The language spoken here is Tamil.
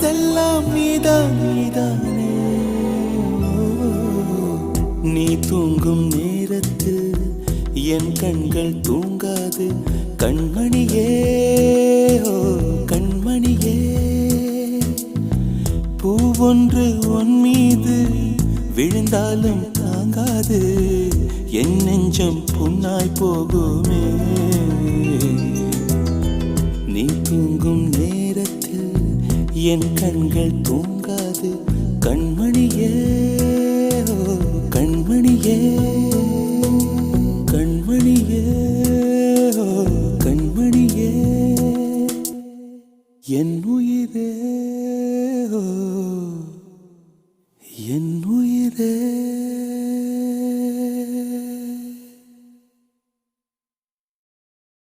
மனசெல்லாம் நீதான் நீதானே. நீ தூங்கும் நேரத்தில் என் கண்கள் தூங்காது கண்மணியே, ஓ கண்மணியே. பூவொன்று உன் மீது விழுந்தாலும் தாங்காது, என் நெஞ்சம் புண்ணாய் போகுமே. நீ தூங்கும் நேரத்தில் என் கண்கள் தூங்காது கண்மணியே, ஓ கண்மணியே.